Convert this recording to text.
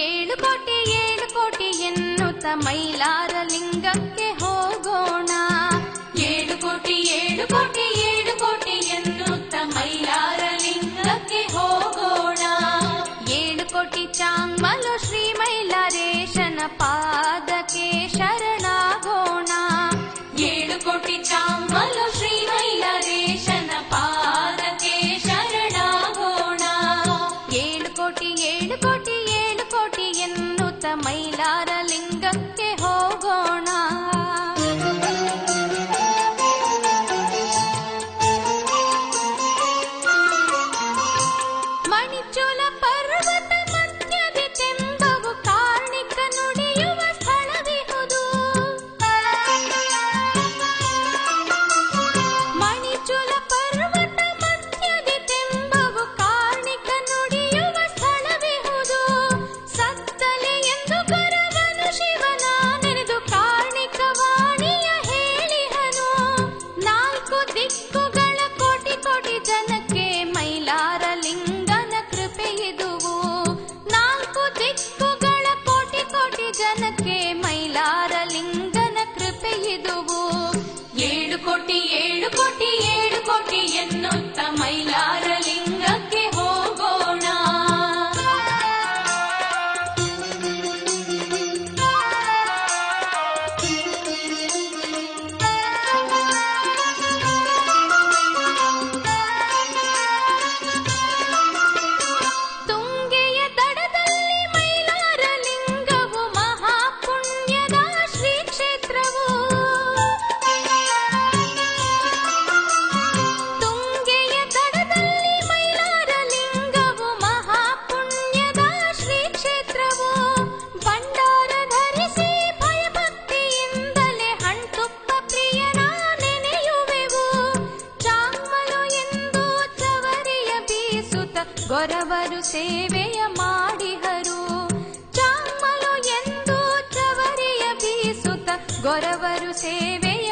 ಏಳು ಕೋಟಿ ಎನ್ನುತ್ತ ಮೈಲಾರ ಲಿಂಗಕ್ಕೆ ಹೋಗೋಣ. 7 ಕೋಟಿ ಎನ್ನುತ್ತ ಮೈಲಾರ ಲಿಂಗಕ್ಕೆ ಹೋಗೋಣ. 7 ಕೋಟಿ ಚಾಂಗ್ಮಲು ಶ್ರೀ ಮೈಲಾರೇಶನ ಪಾದಕ್ಕೆ ಶರಣಾಗೋಣ. 7 ಕೋಟಿ ಚಾಂಗ್ಮಲು ಶ್ರೀ ಮೈಲಾರೇಶನ ಪಾದಕ್ಕೆ ಶರಣಾಗೋಣ. 7 ಕೋಟಿ ಎನ್ನುತ್ತ ಮೈಲಾರ ಲಿಂಗಕ್ಕೆ ಹೋಗೋಣ. ಮಣಿಚೋಲ ಪರ್ವತ ಮಧ್ಯದೆ ತೆಂಬವು ಕಾರ್ಣಿಕ ನುಡಿಯುವ ಸ್ಥಳವಿಹುದು. ಮಣಿಚೋಲ ಪರ್ವತ ಮಧ್ಯದೆ ತೆಂಬವು ಕಾರ್ಣಿಕ ನುಡಿಯುವ ಸ್ಥಳವಿಹುದು. ಸತ್ತಲೆ ಎಂದು ಕರವನು ಶಿವನ ನೆನೆದು ಕಾರ್ಣಿಕ ವಾಣಿಯ ಹೇಳಿಹನು. 4 ದಿಕ್ಕುಗಳ ಕೋಟಿ ಜನಕ್ಕೆ ಮೈಲಾರ ಲಿಂಗನ ಕೃಪೆಯಿದುವು. 4 ದಿಕ್ಕುಗಳ ಕೋಟಿ ಜನಕ್ಕೆ ಮೈಲಾರ ಲಿಂಗನ ಕೃಪೆಯಿದುವು. 7 ಕೋಟಿ ಎನ್ನುತ್ತ ಮೈಲಾರ ಲಿಂಗಕ್ಕೆ ಹೋಗೋಣ. ತುಂಗೆಯ ದಡದಲ್ಲಿ ಮೈಲಾರ ಲಿಂಗವು ಮಹಾಪುಣ್ಯದ ಶ್ರೀ ಕ್ಷೇತ್ರವು. ತುಂಗೆಯ ದಡದಲ್ಲಿ ಮೈಲಾರ ಲಿಂಗವು ಮಹಾಪುಣ್ಯದ ಶ್ರೀ ಕ್ಷೇತ್ರವು. ಭಂಡಾರ ಧರಿಸಿ ಭಯಭಕ್ತಿಯಿಂದಲೇ ಹಣ್ತುಪ್ಪ ಪ್ರಿಯನ ನೆನೆಯುವೆವು. ಚಾಂಗ್ಮಲು ಎಂದು ಚವರಿಯ ಬೀಸುತ್ತ ಗೊರವರು ಸೇವೆಯ ಮಾಡಿಹರು. ಚಾಂಗ್ಮಲು ಎಂದು ಚವರಿಯ ಬೀಸುತ್ತ ಗೊರವರು ಸೇವೆಯ